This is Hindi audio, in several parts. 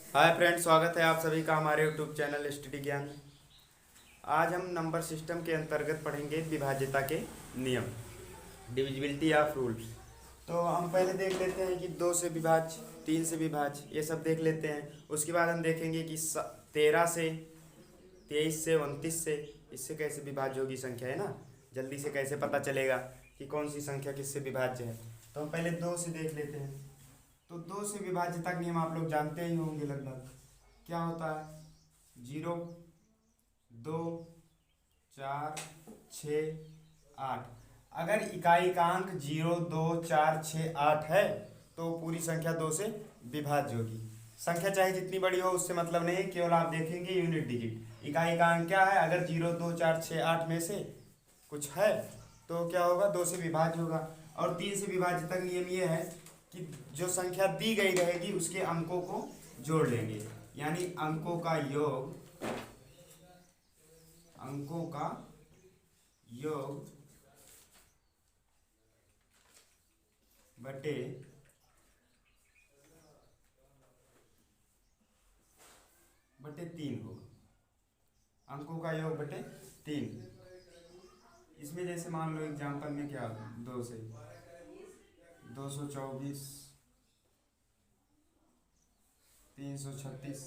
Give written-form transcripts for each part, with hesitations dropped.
हाय फ्रेंड्स, स्वागत है आप सभी का हमारे यूट्यूब चैनल स्टडी ज्ञान में। आज हम नंबर सिस्टम के अंतर्गत पढ़ेंगे विभाज्यता के नियम, डिविजिबिलिटी ऑफ रूल्स। तो हम पहले देख लेते हैं कि 2 से विभाज्य, 3 से विभाज्य, ये सब देख लेते हैं। उसके बाद हम देखेंगे कि 13 से, 23 से, 29 से, इससे कैसे विभाज्य होगी संख्या, है ना। जल्दी से कैसे पता चलेगा कि कौन सी संख्या किससे विभाज्य है। तो हम पहले 2 से देख लेते हैं। तो 2 से विभाज्यता का नियम आप लोग जानते ही होंगे लगभग। क्या होता है? 0, 2, 4, 6, 8। अगर इकाई का अंक 0, 2, 4, 6, 8 है तो पूरी संख्या 2 से विभाज्य होगी। संख्या चाहे जितनी बड़ी हो उससे मतलब नहीं है, केवल आप देखेंगे यूनिट डिजिट। इकाई का अंक क्या है? अगर 0, 2, 4, 6, 8 में से कुछ है तो क्या होगा? 2 से विभाज्य होगा। और 3 से विभाज्यता का नियम ये है कि जो संख्या दी गई रहेगी उसके अंकों को जोड़ लेंगे, यानी अंकों का योग बटे बटे 3 होगा। अंकों का योग बटे 3। इसमें जैसे मान लो एग्जांपल में क्या 2 से 224, 336,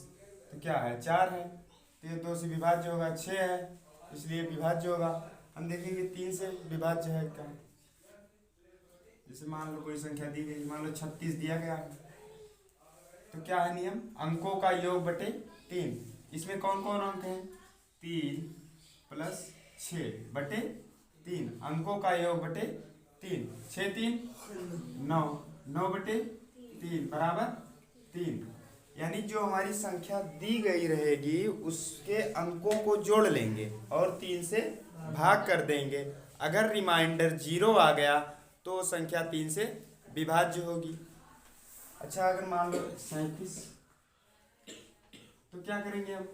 तो क्या है? 4 है, तो ये 2 से विभाज्य होगा। 6 है इसलिए विभाज्य होगा। हम देखेंगे 3 से विभाज्य है क्या। जैसे मान लो कोई संख्या दी गई, मान लो 36 दिया गया है, तो क्या है नियम? अंकों का योग बटे 3। इसमें कौन कौन अंक है? 3 प्लस 6 बटे 3। अंकों का योग बटे 3। 6 3 9, 9 बटे 3 बराबर 3। यानी जो हमारी संख्या दी गई रहेगी उसके अंकों को जोड़ लेंगे और 3 से भाग कर देंगे। अगर रिमाइंडर 0 आ गया तो संख्या 3 से विभाज्य होगी। अच्छा, अगर मान लो 37, तो क्या करेंगे हम?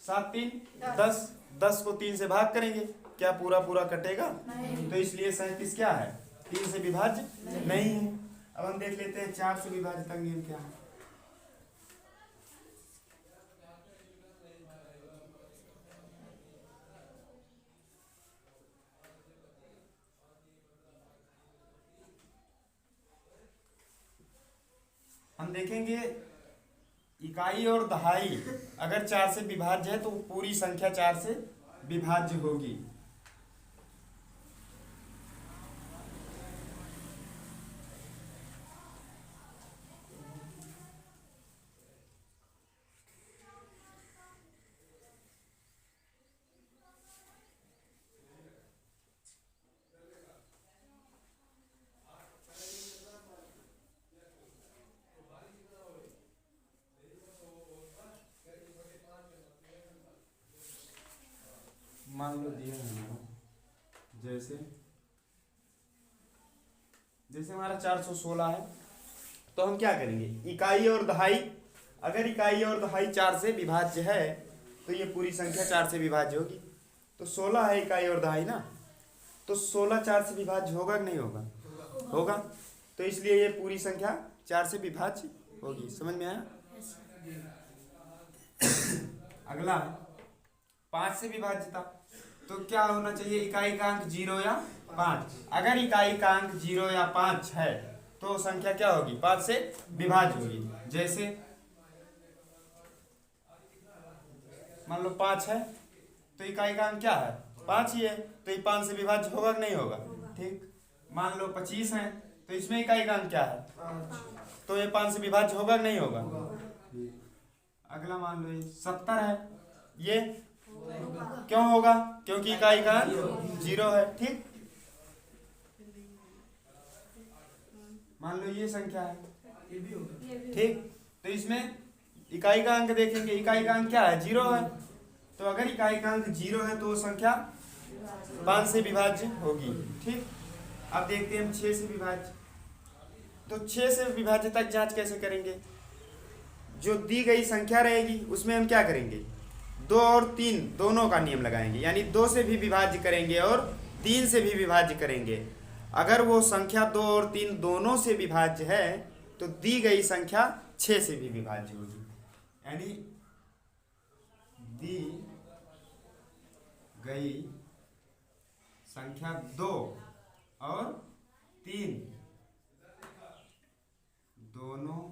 7 3 10, 10 को 3 से भाग करेंगे, क्या पूरा पूरा कटेगा? नहीं। तो इसलिए 37 क्या है? 3 से विभाज्य नहीं है। अब हम देख लेते हैं 4 से विभाज्यता का नियम क्या है। हम देखेंगे इकाई और दहाई अगर 4 से विभाज्य है तो पूरी संख्या 4 से विभाज्य होगी। मान लो दिया है हमारा, जैसे जैसे हमारा 416 है, तो हम क्या करेंगे? इकाई और दहाई, अगर इकाई और दहाई 4 से विभाज्य है तो ये पूरी संख्या 4 से विभाज्य होगी। तो 16 है इकाई और दहाई ना, तो 16 4 से विभाज्य होगा कि नहीं होगा? होगा। तो इसलिए ये पूरी संख्या 4 से विभाज्य होगी। समझ में आया? अगला है 5 से विभाज्यता। तो क्या होना चाहिए? इकाई का अंक 0 या 5। अगर इकाई का अंक 0 या 5 है तो संख्या क्या होगी? 5 से विभाज्य होगी। जैसे मान लो 5 है तो इकाई का अंक क्या है? 5 ही है, तो ये 5 से विभाज्य होगा कि नहीं होगा? ठीक। मान लो 25 है तो इसमें इकाई का अंक क्या है? 5, तो ये 5 से विभाज्य होगा कि नहीं होगा? अगला मान लो ये 70 है, ये क्यों होगा? क्योंकि इकाई का अंक 0 है। ठीक। मान लो ये संख्या है, ठीक, तो इसमें इकाई का अंक देखेंगे, इकाई का अंक क्या है? 0 है। तो अगर इकाई का अंक 0 है तो संख्या 5 से विभाज्य होगी। ठीक। अब देखते हैं हम 6 से विभाज्य। तो 6 से विभाज्य तक जांच कैसे करेंगे? जो दी गई संख्या रहेगी उसमें हम क्या करेंगे? 2 और 3 दोनों का नियम लगाएंगे, यानी 2 से भी विभाज्य करेंगे और 3 से भी विभाज्य करेंगे। अगर वो संख्या 2 और 3 दोनों से विभाज्य है तो दी गई संख्या 6 से भी विभाज्य होगी। यानी दी गई संख्या 2 और 3 दोनों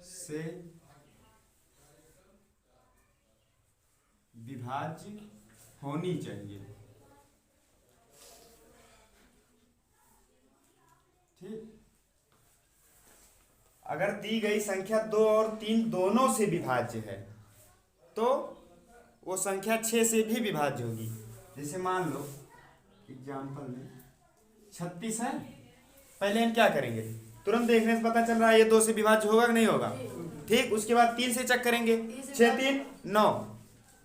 से विभाज्य होनी चाहिए। ठीक, अगर दी गई संख्या 2 और 3 दोनों से विभाज्य है तो वो संख्या 6 से भी विभाज्य होगी। जैसे मान लो एग्जाम्पल में 36 है, पहले हम क्या करेंगे, तुरंत देखने से पता चल रहा है ये 2 से विभाज्य होगा कि नहीं होगा। ठीक, उसके बाद 3 से चेक करेंगे, 6 3 9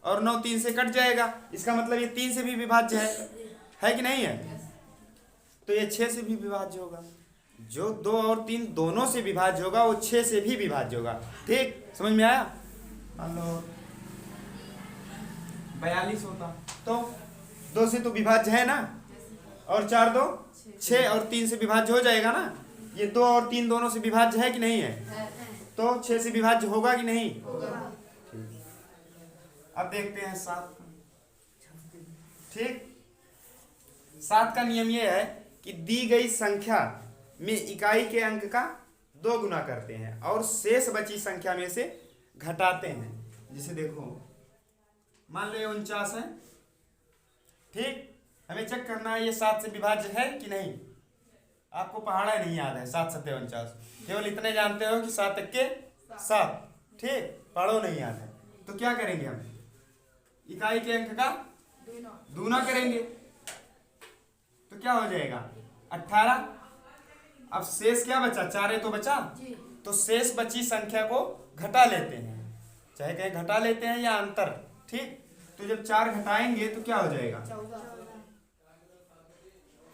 और 9 3 से कट जाएगा, इसका मतलब ये 3 से भी विभाज्य है कि नहीं है, तो ये 6 से भी विभाज्य होगा। जो 2 और 3 दोनों से विभाज्य होगा वो 6 से भी विभाज्य होगा। ठीक, समझ में आया। मान लो 42 होता तो 2 से तो विभाज्य है ना, और 4 2 6 और 3 से विभाज्य हो जाएगा ना। ये 2 और 3 दोनों से विभाज्य है कि नहीं है, तो 6 से विभाज्य होगा कि नहीं होगा। अब देखते हैं 7 का। ठीक, 7 का नियम यह है कि दी गई संख्या में इकाई के अंक का 2 गुना करते हैं और शेष बची संख्या में से घटाते हैं। जैसे देखो मान लो ये 49 है। ठीक, हमें चेक करना है ये 7 से विभाज्य है कि नहीं। आपको पहाड़ा नहीं याद है, 7 7 49, केवल इतने जानते हो कि 7 के 7। ठीक, पढ़ो नहीं याद है तो क्या करेंगे, हम इकाई के अंक का दूना करेंगे तो क्या हो जाएगा 18। अब शेष क्या बचा, 4 तो बचा, तो शेष बची संख्या को घटा लेते हैं, चाहे कहीं घटा लेते हैं या अंतर। ठीक, तो जब 4 घटाएंगे तो क्या हो जाएगा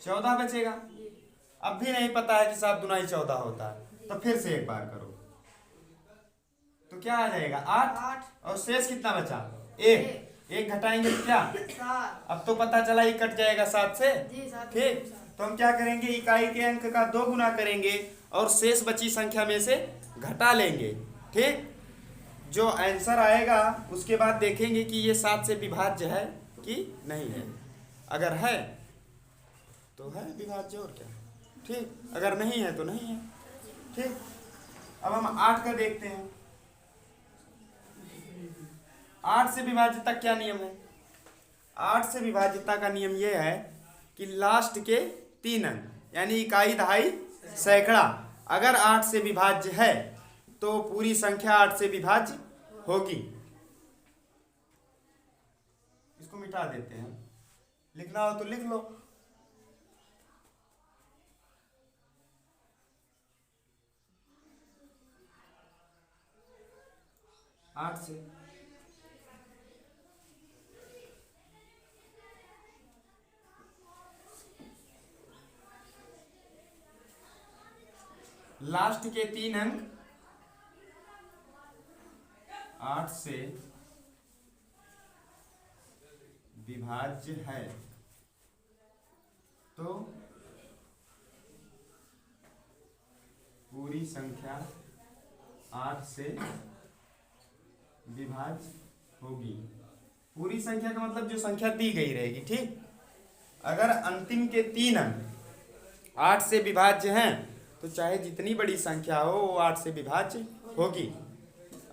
14 बचेगा। अब भी नहीं पता है कि 7 दूना 14 होता है, तो फिर से एक बार करो तो क्या आ जाएगा 8 और शेष कितना बचा 1 घटाएंगे तो क्या 7। अब तो पता चला ही कट जाएगा 7 से। ठीक, तो हम क्या करेंगे, इकाई के अंक का 2 गुना करेंगे और शेष बची संख्या में से घटा लेंगे। ठीक, जो आंसर आएगा उसके बाद देखेंगे कि ये 7 से विभाज्य है कि नहीं है। अगर है तो है विभाज्य, और क्या। ठीक, अगर नहीं है तो नहीं है। ठीक, अब हम 8 का देखते हैं। 8 से विभाज्यता क्या नियम है। 8 से विभाज्यता का नियम यह है कि लास्ट के 3 अंक यानी इकाई दहाई सैकड़ा अगर 8 से विभाज्य है तो पूरी संख्या 8 से विभाज्य होगी। इसको मिटा देते हैं, लिखना हो तो लिख लो। 8 से लास्ट के 3 अंक 8 से विभाज्य है तो पूरी संख्या 8 से विभाज्य होगी। पूरी संख्या का मतलब जो संख्या दी गई रहेगी। ठीक, अगर अंतिम के 3 अंक 8 से विभाज्य हैं तो चाहे जितनी बड़ी संख्या हो वो 8 से विभाज्य होगी।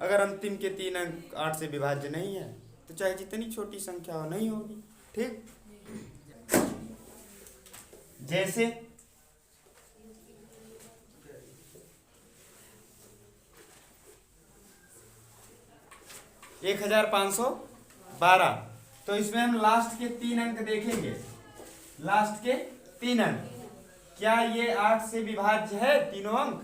अगर अंतिम के 3 अंक 8 से विभाज्य नहीं है तो चाहे जितनी छोटी संख्या हो नहीं होगी। ठीक, जैसे 1512, तो इसमें हम लास्ट के 3 अंक देखेंगे। लास्ट के 3 अंक क्या ये 8 से विभाज्य है तीनों अंक,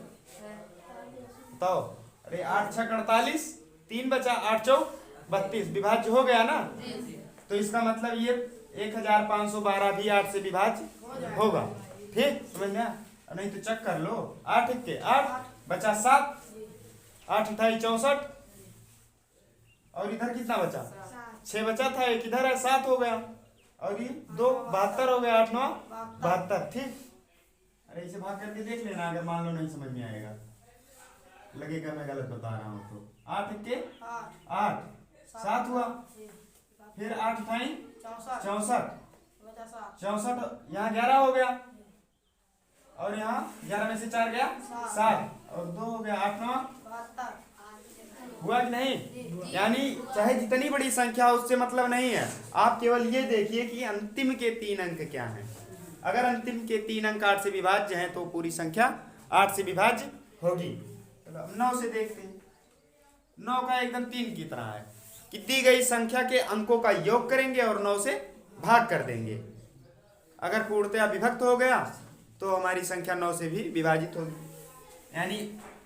बताओ। अरे 8 6 48, 3 बचा, 8 4 32, विभाज्य हो गया ना। तो इसका मतलब ये 1512 भी 8 से विभाज्य होगा। ठीक, समझ में आया? नहीं तो चेक कर लो। 8 के 8 बचा 7, 8 28 64 और इधर कितना बचा 6 बचा था, एक इधर है 7 हो गया और ये 2 72 हो गया, 8 9 72। ठीक, अरे इसे भाग करके देख लेना अगर मान लो नहीं समझ में आएगा। लगेगा मैं गलत बता रहा हूँ तो। 8 के 8 7 हुआ, फिर 8 ठाई 64, 64 यहाँ 11 हो गया, और यहाँ 11 में से 4 गया 7, और 2 हो गया 8 9 हुआ कि नहीं। यानी चाहे जितनी बड़ी संख्या हो उससे मतलब नहीं है, आप केवल ये देखिए कि अंतिम के 3 अंक क्या हैं। अगर अंतिम के 3 अंक 8 से विभाज्य हैं तो पूरी संख्या 8 से विभाज्य होगी। चलो अब 9 से देखते हैं। 9 का एकदम 3 की तरह है कि दी गई संख्या के अंकों का योग करेंगे और 9 से भाग कर देंगे। अगर पूर्णतया विभक्त हो गया तो हमारी संख्या 9 से भी विभाजित होगी। यानी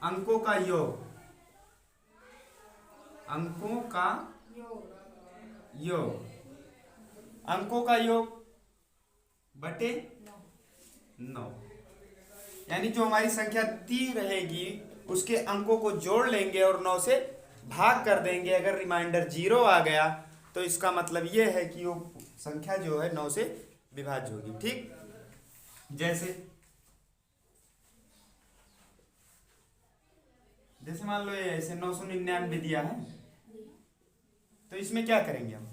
अंकों का योग, अंकों का योग, अंकों का योग बटे 9, यानी जो हमारी संख्या दी रहेगी उसके अंकों को जोड़ लेंगे और 9 से भाग कर देंगे। अगर रिमाइंडर 0 आ गया तो इसका मतलब ये है कि वो संख्या जो है 9 से विभाज्य होगी। ठीक, जैसे मान लो ये ऐसे 999 दिया है, तो इसमें क्या करेंगे हम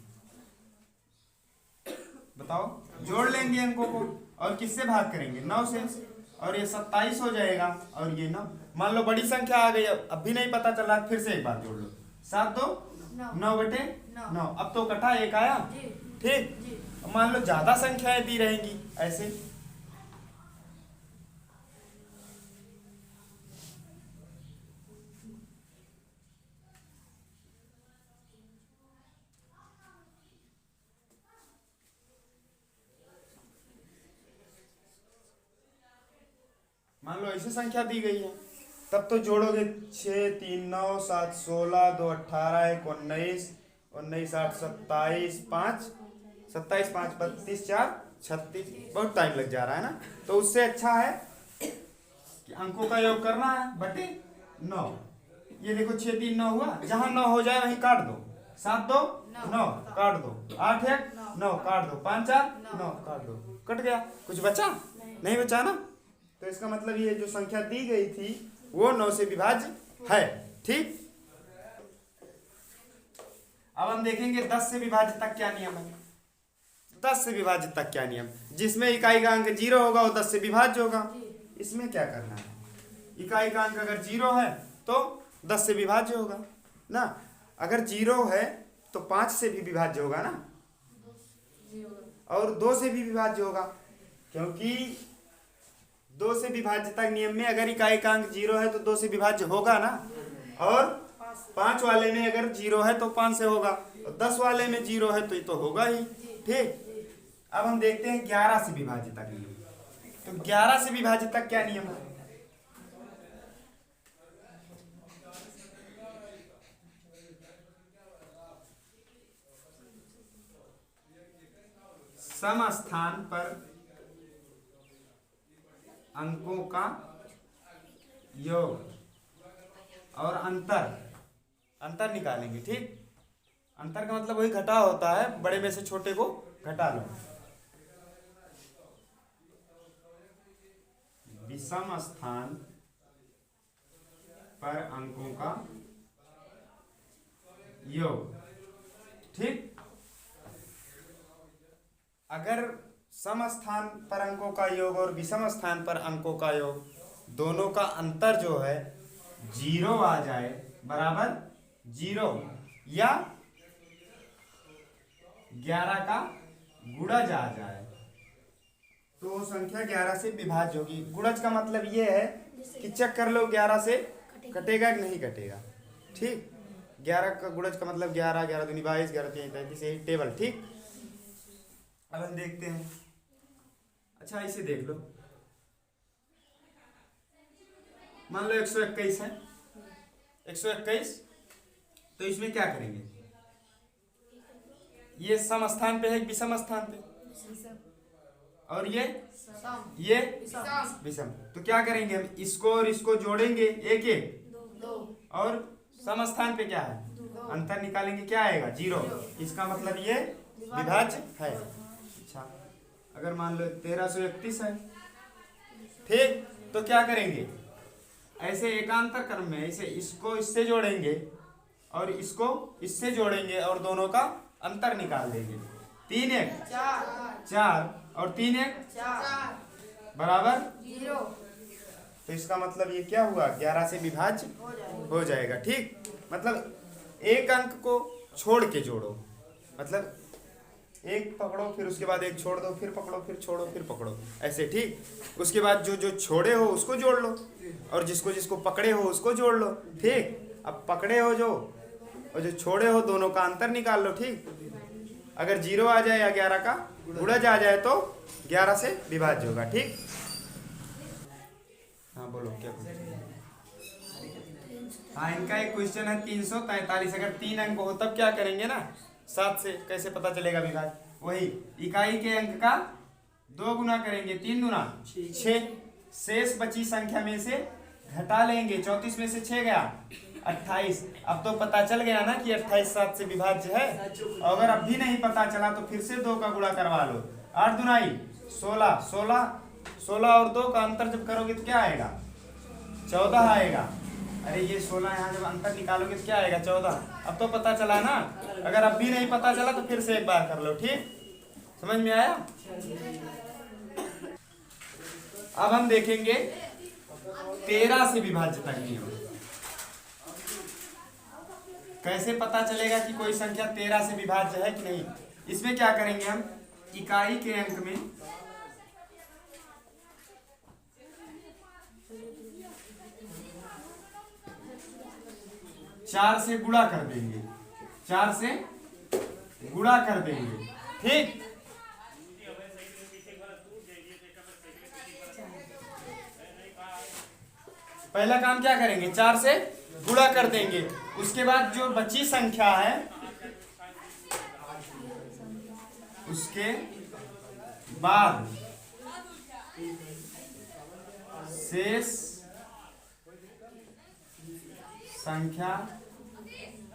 बताओ? जोड़ लेंगे अंकों को और किससे भाग करेंगे? 9 से, और ये 27 हो जाएगा और ये 9। मान लो बड़ी संख्या आ गई, अब भी नहीं पता चला, फिर से एक बार जोड़ लो। 7 2 9 बटे 9, अब तो कटा एक आया। ठीक, मान लो ज्यादा संख्याएं दी रहेंगी ऐसे, मान लो ऐसे संख्या दी गई है, तब तो जोड़ोगे 6 3 9 7 16 2 18 1 19 19 8 27 5 27 5 32 4 36, बहुत टाइम लग जा रहा है ना। तो उससे अच्छा है कि अंकों का योग करना है बटे 9। ये देखो 6 3 9 हुआ, जहां 9 हो जाए वहीं काट दो। 7 2 9 काट दो, 8 1 9 काट दो, 5 4 9 काट दो, कट गया। कुछ बचा? नहीं बचा ना। तो इसका मतलब ये जो संख्या दी गई थी वो 9 से विभाज्य है। ठीक, अब हम देखेंगे 10 से विभाजित तक क्या नियम है। 10 से विभाजित तक क्या नियम? जिसमें इकाई का अंक 0 होगा वो 10 से विभाज्य होगा। इसमें क्या करना है? इकाई का अंक अगर 0 है तो 10 से विभाज्य होगा ना। अगर 0 है तो 5 से भी विभाज्य होगा ना, और 2 से भी विभाज्य होगा, क्योंकि 2 से विभाज्य तक नियम में अगर इकाई का अंक 0 है तो 2 से विभाज्य होगा ना, और 5 वाले में अगर 0 है तो 5 से होगा, और 10 वाले में 0 है तो ये तो होगा ही। ठीक, अब हम देखते हैं 11 से विभाजित तक नियम। तो 11 से विभाजित तक क्या नियम है? सम स्थान पर अंकों का योग और अंतर निकालेंगे। ठीक, अंतर का मतलब वही घटा होता है, बड़े में से छोटे को घटा लो। विषम स्थान पर अंकों का योग। ठीक, अगर सम स्थान पर अंकों का योग और विषम स्थान पर अंकों का योग दोनों का अंतर जो है 0 आ जाए, बराबर 0, या 11 का गुणज आ जाए, तो संख्या 11 से विभाज्य होगी। गुणज का मतलब ये है कि चेक कर लो 11 से कटेगा कि नहीं कटेगा। ठीक, 11 का गुणज का मतलब 11 11 दूनी 22 11 3 33, यही टेबल। ठीक, अब हम देखते हैं। अच्छा इसे देख लो, मान लो 121 है, 121, तो इसमें क्या करेंगे? ये सम स्थान पे है विषम स्थान पे, और ये विषम। तो क्या करेंगे हम? इसको और इसको जोड़ेंगे, एक एक, और सम स्थान पे क्या है? अंतर निकालेंगे, क्या आएगा? 0। इसका मतलब ये विभाज्य है। अच्छा, अगर मान लो 1331 है, ठीक, तो क्या करेंगे? ऐसे एकांतर क्रम में ऐसे इसको इससे जोड़ेंगे और इसको इससे जोड़ेंगे और दोनों का अंतर निकाल देंगे। 3 एक 4 और 3 एक 4 बराबर 0। तो इसका मतलब ये क्या हुआ, 11 से विभाज्य हो जाएगा। ठीक, मतलब एक अंक को छोड़ के जोड़ो, मतलब एक पकड़ो फिर उसके बाद एक छोड़ दो, फिर पकड़ो फिर छोड़ो फिर पकड़ो, ऐसे। ठीक, उसके बाद जो जो छोड़े हो उसको जोड़ लो और जिसको जिसको पकड़े हो उसको जोड़ लो। ठीक, अब पकड़े हो जो और जो छोड़े हो दोनों का अंतर निकाल लो। ठीक, अगर 0 आ जाए या 11 का गुणज आ जाए तो 11 से विभाज्य होगा। ठीक, हाँ बोलो क्या बोलो। हाँ, इनका एक क्वेश्चन है 343। अगर 3 अंक हो तब क्या करेंगे ना, 7 से कैसे पता चलेगा विभाज्य, वही इकाई के अंक का 2 गुना करेंगे, 3 गुना 6, शेष बची संख्या में से घटा लेंगे, 34 में से 6 गया 28। अब तो पता चल गया ना कि 28 7 से विभाज्य है। अगर अब भी नहीं पता चला तो फिर से 2 का गुणा करवा लो, 8 दुनाई 16, 16 और 2 का अंतर जब करोगे तो क्या आएगा, 14 आएगा। अरे ये 16 यहाँ जब अंतर निकालोगे तो क्या आएगा, 14। अब तो पता चला ना, अगर अब भी नहीं पता चला तो फिर से एक बार कर लो। ठीक, समझ में आया। अब हम देखेंगे 13 से विभाज्य तक नियम। कैसे पता चलेगा कि कोई संख्या 13 से विभाज्य है कि नहीं। इसमें क्या करेंगे हम, इकाई के अंक में 4 से गुणा कर देंगे, 4 से गुणा कर देंगे। ठीक, पहला काम क्या करेंगे, 4 से गुणा कर देंगे। उसके बाद जो बची संख्या है उसके बाद शेष संख्या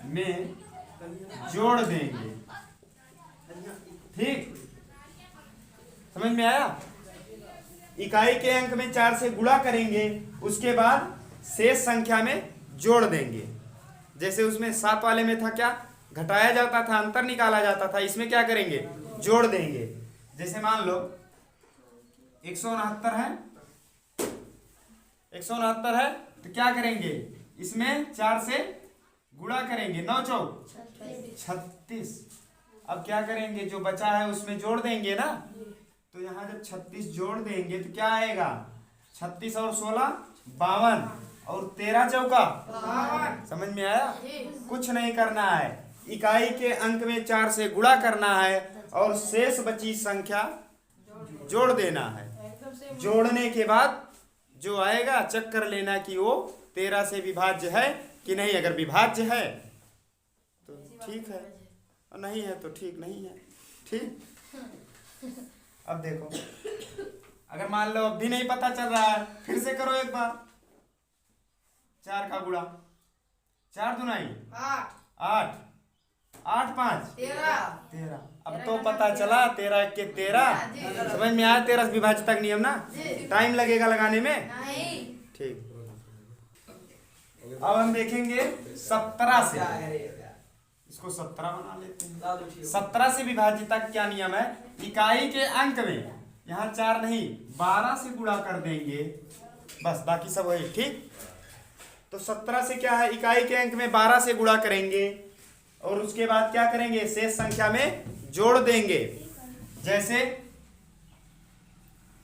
में जोड़ देंगे। ठीक, समझ में आया। इकाई के अंक में 4 से गुणा करेंगे, उसके बाद शेष संख्या में जोड़ देंगे। जैसे उसमें 7 वाले में था क्या, घटाया जाता था, अंतर निकाला जाता था, इसमें क्या करेंगे, जोड़ देंगे। जैसे मान लो 169 है, 169 है तो क्या करेंगे, इसमें 4 से गुणा करेंगे, 9 चौक 36। अब क्या करेंगे, जो बचा है उसमें जोड़ देंगे ना, तो यहाँ जब 36 जोड़ देंगे तो क्या आएगा, 36 और 16 52 और 13 चौका 52। समझ में आया। कुछ नहीं करना है, इकाई के अंक में 4 से गुणा करना है और शेष बची संख्या जोड़ देना है। जोड़ने के बाद जो आएगा चेक कर लेना कि वो 13 से विभाज्य है कि नहीं। अगर विभाज्य है तो ठीक है और नहीं है तो ठीक नहीं है। ठीक, अब देखो अगर मान लो अब भी नहीं पता चल रहा है, फिर से करो एक बार। 4 का गुणा, 4 दुनाई 8, 8 5 13। अब तो पता चला 13 के 13। समझ में आया 13 विभाज्य तक नियम ना। टाइम लगेगा लगाने में। ठीक, अब हम देखेंगे 17 से, इसको 17 बना लेते हैं। 17 से विभाज्य तक क्या नियम है, इकाई के अंक में यहाँ 4 नहीं 12 से गुणा कर देंगे, बस बाकी सब वही। ठीक, तो 17 से क्या है, इकाई के अंक में 12 से गुणा करेंगे और उसके बाद क्या करेंगे, शेष संख्या में जोड़ देंगे। जैसे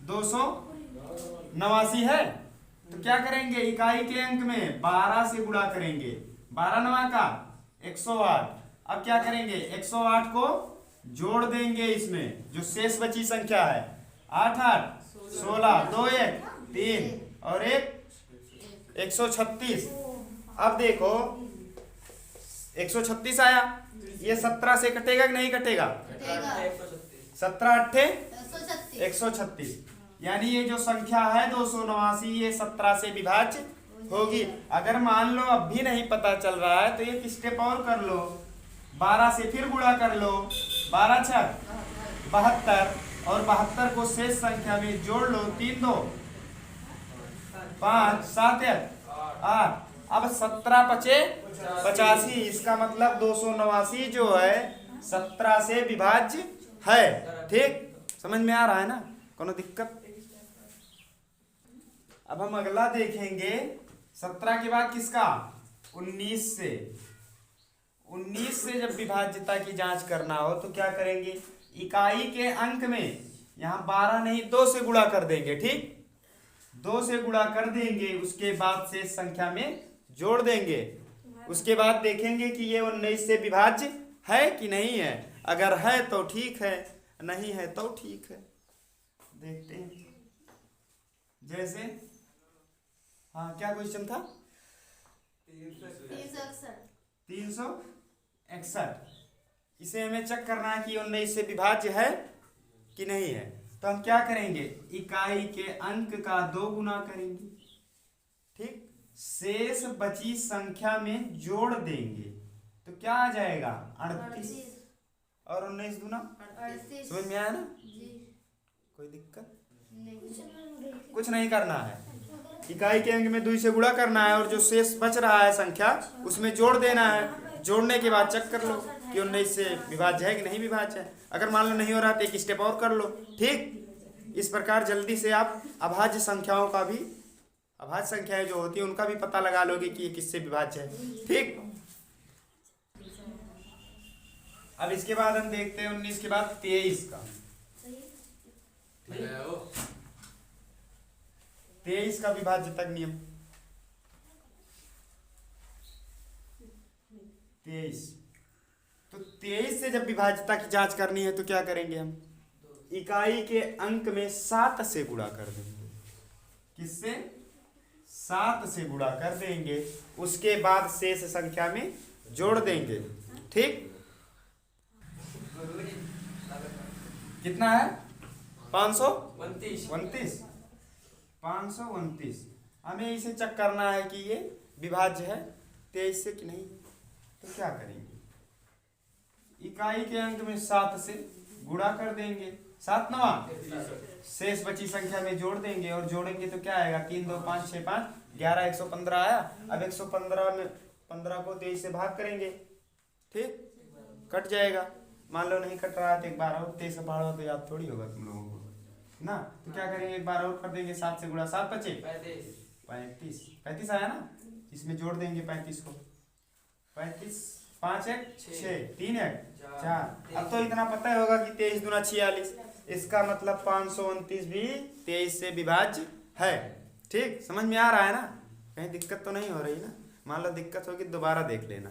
289 है तो क्या करेंगे, इकाई के अंक में 12 से गुणा करेंगे, 12 9 का 108। अब क्या करेंगे, 108 को जोड़ देंगे इसमें जो शेष बची संख्या है, 8 8 16 2 1 3 और 1 136। अब देखो 136 आया, ये 17 से कटेगा कि नहीं कटेगा, 17 8 136। यानी ये जो संख्या है 289 ये 17 से विभाज्य होगी। अगर मान लो अब भी नहीं पता चल रहा है तो एक स्टेप और कर लो, 12 से फिर गुणा कर लो, 12 6 72 और 72 को शेष संख्या में जोड़ लो, 3 2 5 7 1 8। अब 17 पचे 85, इसका मतलब 289 जो है 17 से विभाज्य है। ठीक, समझ में आ रहा है ना, कोनो दिक्कत? अब हम अगला देखेंगे 17 के बाद किसका, 19 से। 19 से जब विभाज्यता की जांच करना हो तो क्या करेंगे, इकाई के अंक में यहाँ 12 नहीं 2 से गुणा कर देंगे। ठीक, 2 से गुणा कर देंगे, उसके बाद से संख्या में जोड़ देंगे। उसके बाद देखेंगे कि ये 19 से विभाज्य है कि नहीं है। अगर है तो ठीक है, नहीं है तो ठीक है। देखते हैं जैसे, हाँ क्या क्वेश्चन था, 361। इसे हमें चेक करना है कि 19 से विभाज्य है कि नहीं है। तो हम क्या करेंगे, इकाई के अंक का 2 गुना करेंगे। ठीक, शेष बची संख्या में जोड़ देंगे तो क्या आ जाएगा, 38 और 19 गुना 38। समझ में आया ना, कोई दिक्कत? कुछ नहीं करना है, इकाई के अंक में 2 से गुणा करना है और जो शेष बच रहा है संख्या उसमें जोड़ देना है। जोड़ने के बाद चेक कर लो कि 19 से विभाज्य है कि नहीं विभाज्य है। अगर मान लो नहीं हो रहा तो एक स्टेप और कर लो। ठीक, इस प्रकार जल्दी से आप अभाज्य संख्याओं का भी, अभाज्य संख्याएं जो होती है उनका भी पता लगा लोगे कि ये किससे विभाज्य है। ठीक, अब इसके बाद हम देखते हैं 19 के बाद 23 का। 23 का विभाज्यता नियम। 23, तो 23 से जब विभाज्यता की जांच करनी है तो क्या करेंगे हम, इकाई के अंक में 7 से गुणा कर देंगे। किससे, 7 से गुणा कर देंगे, उसके बाद शेष संख्या में जोड़ देंगे। ठीक, कितना है, 529। 529। हमें इसे चेक करना है कि ये विभाज्य है 23 से कि नहीं। तो क्या करेंगे, इकाई के अंक में 7 से गुणा कर देंगे, 7 9, शेष बची संख्या में जोड़ देंगे और जोड़ेंगे तो क्या आएगा, 3 2 5 6 5 11 115 आया। अब 115 में 15 को 23 से भाग करेंगे। ठीक, कट जाएगा। मान लो नहीं कट रहा है तो एक बार और 23 से पढ़ो तो याद थोड़ी होगा तुम लोगों को ना। तो क्या करेंगे, एक बार और कर देंगे, 7 से गुणा, 7 बचे 35 आया ना, इसमें जोड़ देंगे 35 को। 35 5 1 6 3 1 4। अब तो इतना पता होगा कि 23 दूना 46, इसका मतलब 529 भी 23 से विभाज्य है। ठीक, समझ में आ रहा है ना, कहीं दिक्कत तो नहीं हो रही ना। मान लो दिक्कत होगी दोबारा देख लेना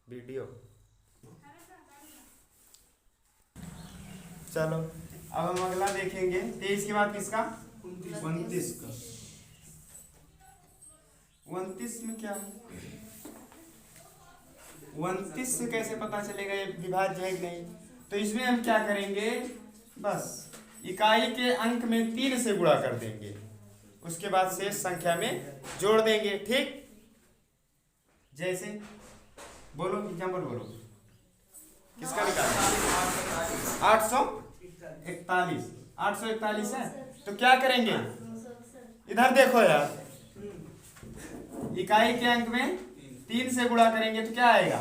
वीडियो। चलो अब हम अगला देखेंगे 23 के बाद किसका, 29 का। 29 में क्या, 29 से कैसे पता चलेगा ये विभाज्य है कि नहीं। तो इसमें हम क्या करेंगे, बस इकाई के अंक में 3 से गुणा कर देंगे, उसके बाद शेष संख्या में जोड़ देंगे। ठीक, जैसे बोलो एग्जाम्पल बोलो, किसका निकाल, 841 है। तो क्या करेंगे, इधर देखो यार, इकाई के अंक में 3 से गुणा करेंगे तो क्या आएगा,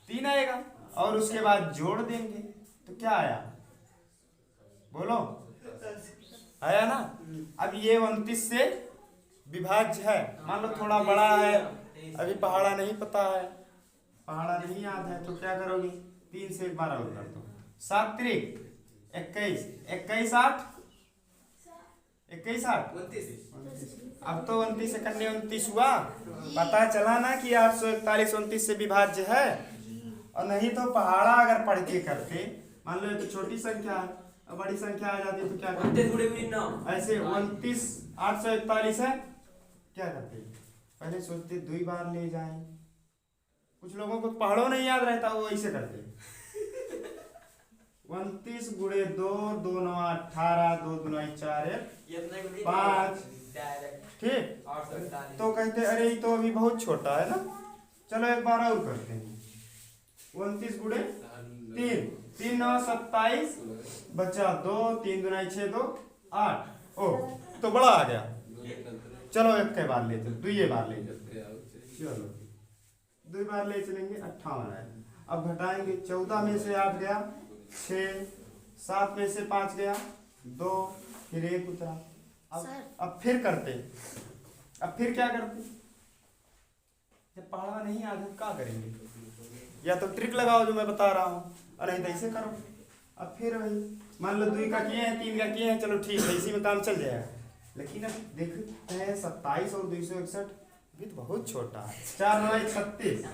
3 आएगा और उसके बाद जोड़ देंगे तो क्या आया, बोलो, आया ना। अब ये 29 से विभाज्य है। मान लो थोड़ा बड़ा है, अभी पहाड़ा नहीं पता है, पहाड़ा नहीं याद है, तो क्या करोगे, 3 से एक बार और कर दो, 7 3 21 21 8 21 8 29। अब तो 29 से कन्या 29 हुआ, पता चला ना कि 841 29 से विभाज्य है। और नहीं तो पहाड़ा अगर पढ़ के करते, मान लो ये तो छोटी संख्या है, अब बड़ी संख्या आ जाती तो क्या करते, ऐसे 29 841 है, क्या करते, पहले सोचते 2 बार ले जाएं। कुछ लोगों को पहाड़ों नहीं याद रहता, वो ऐसे करते 29 गुणे 2 2 9 18 2 2 4 5। ठीक, तो कहते अरे ये तो अभी बहुत छोटा है ना, चलो एक बार और करते हैं। 29 गुणे 3 3 9 27 बचा 2 3 2 6 2 8। ओ तो बड़ा आ गया, चलो एक के बार ले चलो, 2 बार ले चलो, चलो 2 बार ले चलेंगे, 58 है। अब घटाएंगे, 14 में से 8 गया 6, 7 में से 5 गया 2, फिर 1 उतरा। अब फिर करते, अब फिर क्या करते, जब पढ़ा नहीं आगे क्या करेंगे, या तो ट्रिक लगाओ जो मैं बता रहा हूँ, और नहीं तो ऐसे करो। अब फिर वही मान लो 2 का किए हैं, 3 का किए हैं, चलो ठीक है, इसी में काम चल जाएगा। लेकिन अब देखते हैं 27 और 261 भी तो बहुत छोटा है। 4 9 36,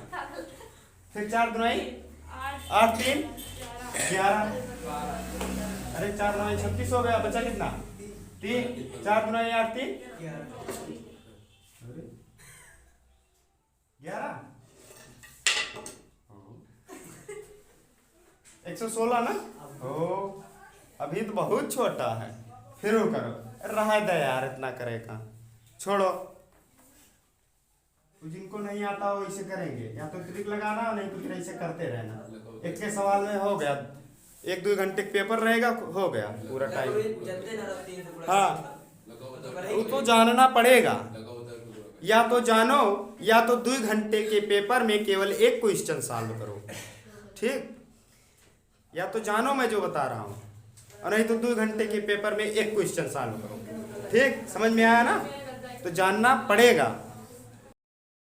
फिर 4 2 8 3 11, अरे 4 9 36 हो गया, बचा कितना 3, 4 2 8 3 11, 116 ना। ओ अभी तो बहुत छोटा है, फिर वो करो, रहा दे यार, इतना करेगा छोड़ो। जिनको नहीं आता हो इसे करेंगे, या तो ट्रिक लगाना, नहीं तो फिर ऐसे करते रहना। एक के सवाल में हो गया, 1-2 घंटे पेपर रहेगा, हो गया पूरा टाइम। हाँ वो तो जानना पड़ेगा, या तो जानो, या तो 2 घंटे के पेपर में केवल 1 क्वेश्चन सॉल्व करो, ठीक। या तो जानो मैं जो बता रहा हूँ, और नहीं तो 2 घंटे के पेपर में 1 क्वेश्चन सॉल्व करो, ठीक। समझ में आया ना, तो जानना पड़ेगा।